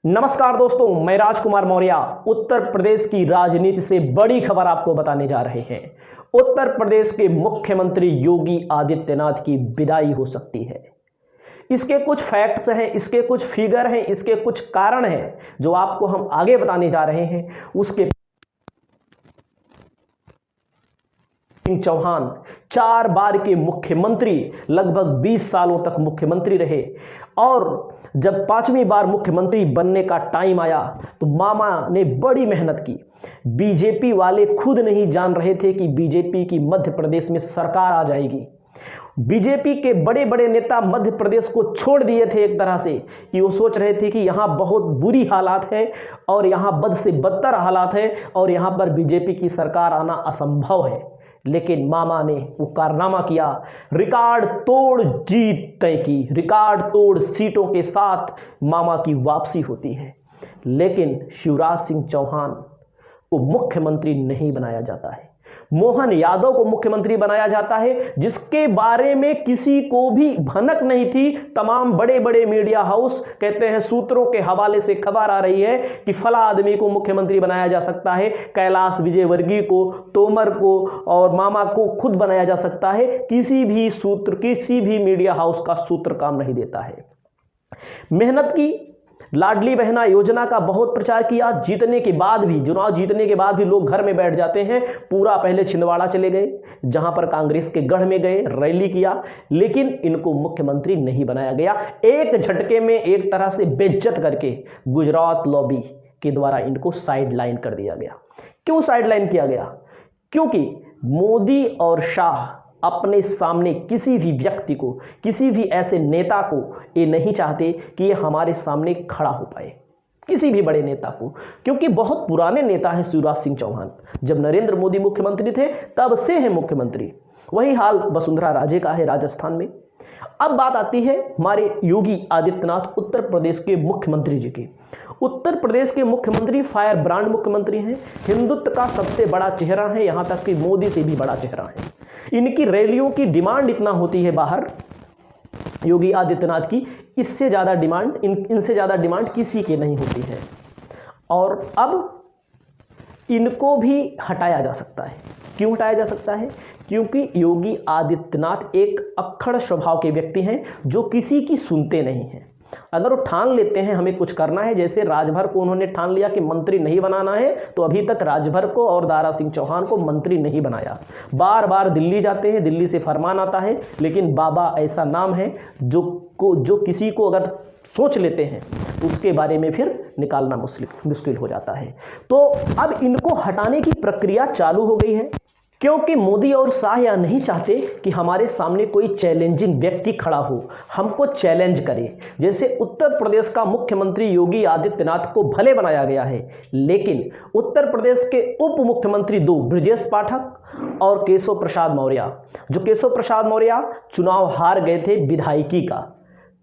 नमस्कार दोस्तों, मैं राजकुमार मौर्य उत्तर प्रदेश की राजनीति से बड़ी खबर आपको बताने जा रहे हैं। उत्तर प्रदेश के मुख्यमंत्री योगी आदित्यनाथ की विदाई हो सकती है। इसके कुछ फैक्ट्स हैं, इसके कुछ फिगर हैं, इसके कुछ कारण हैं जो आपको हम आगे बताने जा रहे हैं। उसके सिंह चौहान 4 बार के मुख्यमंत्री, लगभग 20 सालों तक मुख्यमंत्री रहे और जब 5वीं बार मुख्यमंत्री बनने का टाइम आया तो मामा ने बड़ी मेहनत की। बीजेपी वाले खुद नहीं जान रहे थे कि बीजेपी की मध्य प्रदेश में सरकार आ जाएगी। बीजेपी के बड़े बड़े नेता मध्य प्रदेश को छोड़ दिए थे एक तरह से कि वो सोच रहे थे कि यहाँ बहुत बुरी हालात है और यहाँ बद से बदतर हालात है और यहाँ पर बीजेपी की सरकार आना असंभव है। लेकिन मामा ने वो कारनामा किया, रिकॉर्ड तोड़ जीत तय की, रिकॉर्ड तोड़ सीटों के साथ मामा की वापसी होती है। लेकिन शिवराज सिंह चौहान को मुख्यमंत्री नहीं बनाया जाता है, मोहन यादव को मुख्यमंत्री बनाया जाता है, जिसके बारे में किसी को भी भनक नहीं थी। तमाम बड़े बड़े मीडिया हाउस कहते हैं, सूत्रों के हवाले से खबर आ रही है कि फला आदमी को मुख्यमंत्री बनाया जा सकता है, कैलाश विजयवर्गीय को, तोमर को और मामा को खुद बनाया जा सकता है। किसी भी सूत्र, किसी भी मीडिया हाउस का सूत्र काम नहीं देता है। मेहनत की, लाडली बहना योजना का बहुत प्रचार किया। जीतने के बाद भी, चुनाव जीतने के बाद भी लोग घर में बैठ जाते हैं। पूरा पहले छिंदवाड़ा चले गए, जहां पर कांग्रेस के गढ़ में गए, रैली किया, लेकिन इनको मुख्यमंत्री नहीं बनाया गया। एक झटके में एक तरह से बेइज्जत करके गुजरात लॉबी के द्वारा इनको साइडलाइन कर दिया गया। क्यों साइडलाइन किया गया? क्योंकि मोदी और शाह अपने सामने किसी भी व्यक्ति को, किसी भी ऐसे नेता को ये नहीं चाहते कि ये हमारे सामने खड़ा हो पाए, किसी भी बड़े नेता को, क्योंकि बहुत पुराने नेता हैं शिवराज सिंह चौहान। जब नरेंद्र मोदी मुख्यमंत्री थे तब से हैं मुख्यमंत्री। वही हाल वसुंधरा राजे का है राजस्थान में। अब बात आती है हमारे योगी आदित्यनाथ उत्तर प्रदेश के मुख्यमंत्री जी की। उत्तर प्रदेश के मुख्यमंत्री फायर ब्रांड मुख्यमंत्री हैं, हिंदुत्व का सबसे बड़ा चेहरा है, यहां तक कि मोदी से भी बड़ा चेहरा है। इनकी रैलियों की डिमांड इतना होती है बाहर योगी आदित्यनाथ की, इससे ज़्यादा डिमांड, इनसे ज़्यादा डिमांड किसी की नहीं होती है। और अब इनको भी हटाया जा सकता है। क्यों हटाया जा सकता है? क्योंकि योगी आदित्यनाथ एक अक्खड़ स्वभाव के व्यक्ति हैं जो किसी की सुनते नहीं हैं। अगर वो ठान लेते हैं हमें कुछ करना है, जैसे राजभर को उन्होंने ठान लिया कि मंत्री नहीं बनाना है, तो अभी तक राजभर को और दारा सिंह चौहान को मंत्री नहीं बनाया। बार बार दिल्ली जाते हैं, दिल्ली से फरमान आता है, लेकिन बाबा ऐसा नाम है जो किसी को अगर सोच लेते हैं तो उसके बारे में फिर निकालना मुश्किल हो जाता है। तो अब इनको हटाने की प्रक्रिया चालू हो गई है, क्योंकि मोदी और शाह यह नहीं चाहते कि हमारे सामने कोई चैलेंजिंग व्यक्ति खड़ा हो, हमको चैलेंज करे। जैसे उत्तर प्रदेश का मुख्यमंत्री योगी आदित्यनाथ को भले बनाया गया है, लेकिन उत्तर प्रदेश के उप मुख्यमंत्री 2 ब्रजेश पाठक और केशव प्रसाद मौर्य, जो केशव प्रसाद मौर्य चुनाव हार गए थे विधायकी का,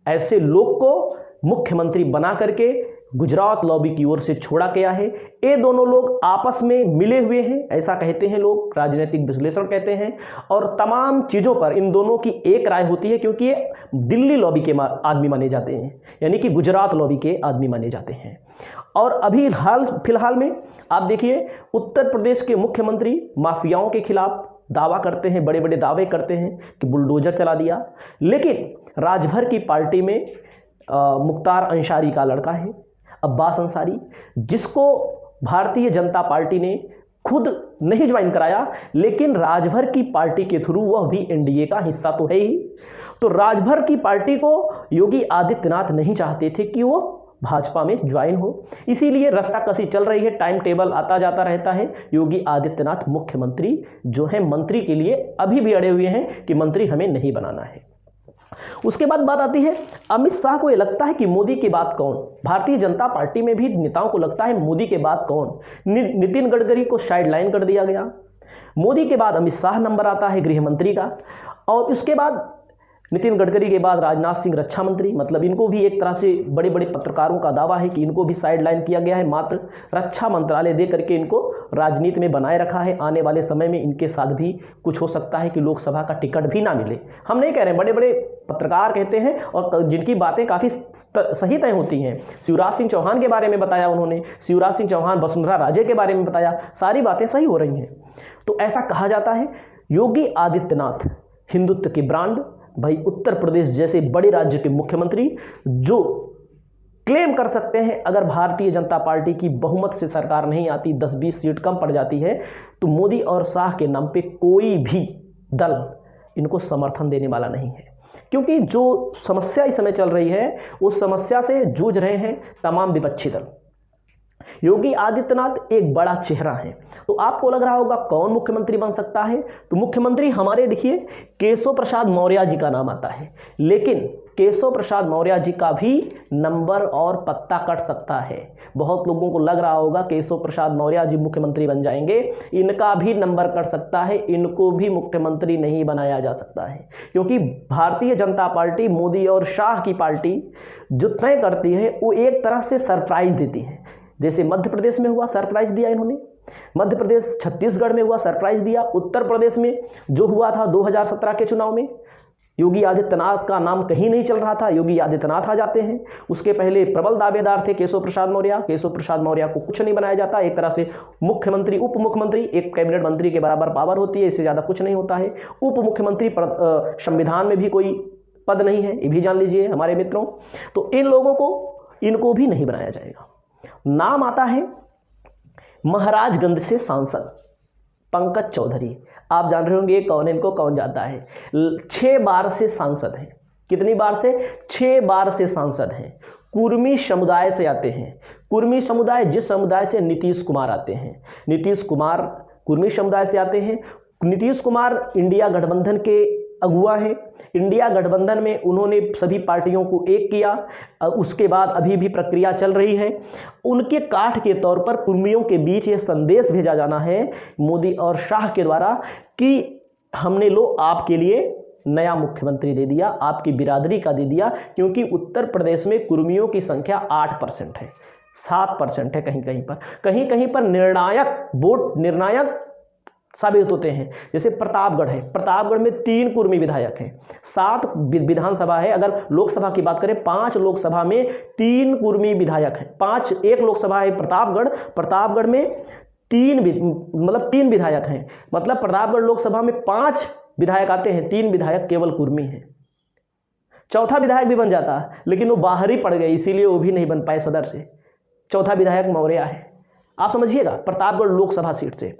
ऐसे लोग को मुख्यमंत्री बना करके गुजरात लॉबी की ओर से छोड़ा गया है। ये दोनों लोग आपस में मिले हुए हैं, ऐसा कहते हैं लोग, राजनीतिक विश्लेषण कहते हैं। और तमाम चीज़ों पर इन दोनों की एक राय होती है, क्योंकि ये दिल्ली लॉबी के आदमी माने जाते हैं, यानी कि गुजरात लॉबी के आदमी माने जाते हैं। और अभी फिलहाल में आप देखिए, उत्तर प्रदेश के मुख्यमंत्री माफियाओं के खिलाफ दावा करते हैं, बड़े बड़े दावे करते हैं कि बुलडोजर चला दिया। लेकिन राजभर की पार्टी में मुख्तार अंसारी का लड़का है, अब्बास अंसारी, जिसको भारतीय जनता पार्टी ने खुद नहीं ज्वाइन कराया, लेकिन राजभर की पार्टी के थ्रू वह भी एनडीए का हिस्सा तो है ही। तो राजभर की पार्टी को योगी आदित्यनाथ नहीं चाहते थे कि वो भाजपा में ज्वाइन हो, इसीलिए रस्साकसी चल रही है, टाइम टेबल आता जाता रहता है। योगी आदित्यनाथ मुख्यमंत्री जो है, मंत्री के लिए अभी भी अड़े हुए हैं कि मंत्री हमें नहीं बनाना है। उसके बाद बात आती है अमित शाह को। ये लगता है कि मोदी के बाद कौन, भारतीय जनता पार्टी में भी नेताओं को लगता है मोदी के बाद कौन। नितिन गडकरी को साइडलाइन कर दिया गया, मोदी के बाद अमित शाह नंबर आता है गृह मंत्री का, और उसके बाद नितिन गडकरी के बाद राजनाथ सिंह रक्षा मंत्री। मतलब इनको भी एक तरह से बड़े बड़े पत्रकारों का दावा है कि इनको भी साइडलाइन किया गया है, मात्र रक्षा मंत्रालय दे करके इनको राजनीति में बनाए रखा है। आने वाले समय में इनके साथ भी कुछ हो सकता है कि लोकसभा का टिकट भी ना मिले। हम नहीं कह रहे, बड़े बड़े पत्रकार कहते हैं और जिनकी बातें काफ़ी सही तय होती हैं। शिवराज सिंह चौहान के बारे में बताया उन्होंने, शिवराज सिंह चौहान, वसुंधरा राजे के बारे में बताया, सारी बातें सही हो रही हैं। तो ऐसा कहा जाता है योगी आदित्यनाथ हिंदुत्व के ब्रांड, भाई उत्तर प्रदेश जैसे बड़े राज्य के मुख्यमंत्री जो क्लेम कर सकते हैं अगर भारतीय जनता पार्टी की बहुमत से सरकार नहीं आती, 10-20 सीट कम पड़ जाती है, तो मोदी और शाह के नाम पे कोई भी दल इनको समर्थन देने वाला नहीं है। क्योंकि जो समस्या इस समय चल रही है उस समस्या से जूझ रहे हैं तमाम विपक्षी दल। योगी आदित्यनाथ एक बड़ा चेहरा है। तो आपको लग रहा होगा कौन मुख्यमंत्री बन सकता है, तो मुख्यमंत्री हमारे देखिए केशव प्रसाद मौर्य जी का नाम आता है, लेकिन केशव प्रसाद मौर्य जी का भी नंबर और पत्ता कट सकता है। बहुत लोगों को लग रहा होगा केशव प्रसाद मौर्य जी मुख्यमंत्री बन जाएंगे, इनका भी नंबर कट सकता है, इनको भी मुख्यमंत्री नहीं बनाया जा सकता है। क्योंकि भारतीय जनता पार्टी, मोदी और शाह की पार्टी जो तय करती है वो एक तरह से सरप्राइज देती है। जैसे मध्य प्रदेश में हुआ, सरप्राइज दिया इन्होंने, मध्य प्रदेश, छत्तीसगढ़ में हुआ, सरप्राइज दिया, उत्तर प्रदेश में जो हुआ था 2017 के चुनाव में योगी आदित्यनाथ का नाम कहीं नहीं चल रहा था, योगी आदित्यनाथ आ जाते हैं। उसके पहले प्रबल दावेदार थे केशव प्रसाद मौर्य, केशव प्रसाद मौर्य को कुछ नहीं बनाया जाता। एक तरह से मुख्यमंत्री, उप मुख्यमंत्री, एक कैबिनेट मंत्री के बराबर पावर होती है, इससे ज़्यादा कुछ नहीं होता है। उप मुख्यमंत्री संविधान में भी कोई पद नहीं है, ये भी जान लीजिए हमारे मित्रों। तो इन लोगों को, इनको भी नहीं बनाया जाएगा। नाम आता है महाराजगंज से सांसद पंकज चौधरी। आप जान रहे होंगे कौन है, इनको कौन जाता है। 6 बार से सांसद हैं। कितनी बार से? 6 बार से सांसद हैं। कुर्मी समुदाय से आते हैं। कुर्मी समुदाय, जिस समुदाय से नीतीश कुमार आते हैं, नीतीश कुमार कुर्मी समुदाय से आते हैं। नीतीश कुमार इंडिया गठबंधन के अगुआ हैं। इंडिया गठबंधन में उन्होंने सभी पार्टियों को एक किया। उसके बाद अभी भी प्रक्रिया चल रही है। उनके काठ के तौर पर कुर्मियों के बीच ये संदेश भेजा जाना है मोदी और शाह के द्वारा कि हमने लो आपके लिए नया मुख्यमंत्री दे दिया, आपकी बिरादरी का दे दिया। क्योंकि उत्तर प्रदेश में कुर्मियों की संख्या 8% है, 7% है कहीं कहीं पर निर्णायक वोट, निर्णायक साबित होते हैं। जैसे प्रतापगढ़ है, प्रतापगढ़ में 3 कुर्मी विधायक हैं, 7 विधानसभा है। अगर लोकसभा की बात करें 5 लोकसभा में 3 कुर्मी विधायक हैं। 1 लोकसभा है प्रतापगढ़, प्रतापगढ़ में 3 विधायक हैं। मतलब प्रतापगढ़ लोकसभा में 5 विधायक आते हैं, 3 विधायक केवल कुर्मी हैं। चौथा विधायक भी बन जाता लेकिन वो बाहर ही पड़ गए, इसीलिए वो भी नहीं बन पाए सदर से। चौथा विधायक मौर्य है, आप समझिएगा, प्रतापगढ़ लोकसभा सीट से।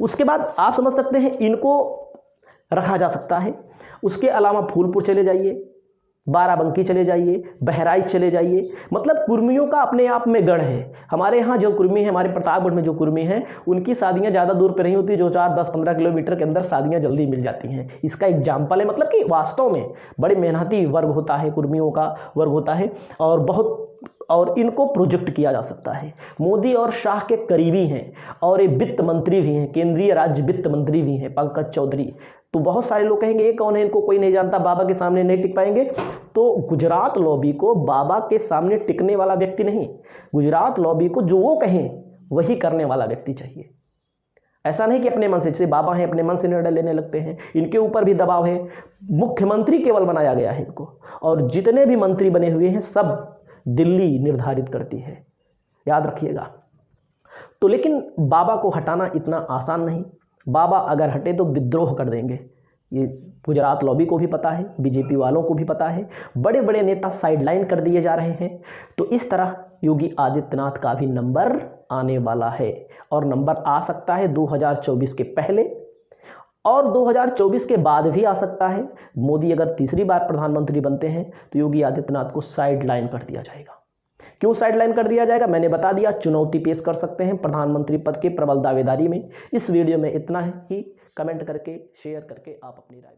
उसके बाद आप समझ सकते हैं इनको रखा जा सकता है। उसके अलावा फूलपुर चले जाइए, बाराबंकी चले जाइए, बहराइच चले जाइए। मतलब कुर्मियों का अपने आप में गढ़ है। हमारे यहाँ जो कुर्मी है, हमारे प्रतापगढ़ में जो कुर्मी हैं, उनकी शादियाँ ज़्यादा दूर पर नहीं होती, जो 4, 10, 15 किलोमीटर के अंदर शादियाँ जल्दी मिल जाती हैं। इसका एग्जाम्पल है। मतलब कि वास्तव में बड़े मेहनती वर्ग होता है, कुर्मियों का वर्ग होता है, और इनको प्रोजेक्ट किया जा सकता है। मोदी और शाह के करीबी हैं और ये वित्त मंत्री भी हैं, केंद्रीय राज्य वित्त मंत्री भी हैं पंकज चौधरी। तो बहुत सारे लोग कहेंगे ये कौन है, इनको कोई नहीं जानता, बाबा के सामने नहीं टिक पाएंगे। तो गुजरात लॉबी को बाबा के सामने टिकने वाला व्यक्ति नहीं, गुजरात लॉबी को जो वो कहें वही करने वाला व्यक्ति चाहिए। ऐसा नहीं कि अपने मन से, जैसे बाबा हैं अपने मन से निर्णय लेने लगते हैं, इनके ऊपर भी दबाव है। मुख्यमंत्री केवल बनाया गया है इनको, और जितने भी मंत्री बने हुए हैं सब दिल्ली निर्धारित करती है, याद रखिएगा। तो लेकिन बाबा को हटाना इतना आसान नहीं। बाबा अगर हटे तो विद्रोह कर देंगे, ये गुजरात लॉबी को भी पता है, बीजेपी वालों को भी पता है। बड़े बड़े नेता साइडलाइन कर दिए जा रहे हैं। तो इस तरह योगी आदित्यनाथ का भी नंबर आने वाला है, और नंबर आ सकता है 2024 के पहले और 2024 के बाद भी आ सकता है। मोदी अगर तीसरी बार प्रधानमंत्री बनते हैं तो योगी आदित्यनाथ को साइडलाइन कर दिया जाएगा। क्यों साइडलाइन कर दिया जाएगा, मैंने बता दिया। चुनौती पेश कर सकते हैं प्रधानमंत्री पद के प्रबल दावेदारी में। इस वीडियो में इतना है कि कमेंट करके, शेयर करके आप अपनी राय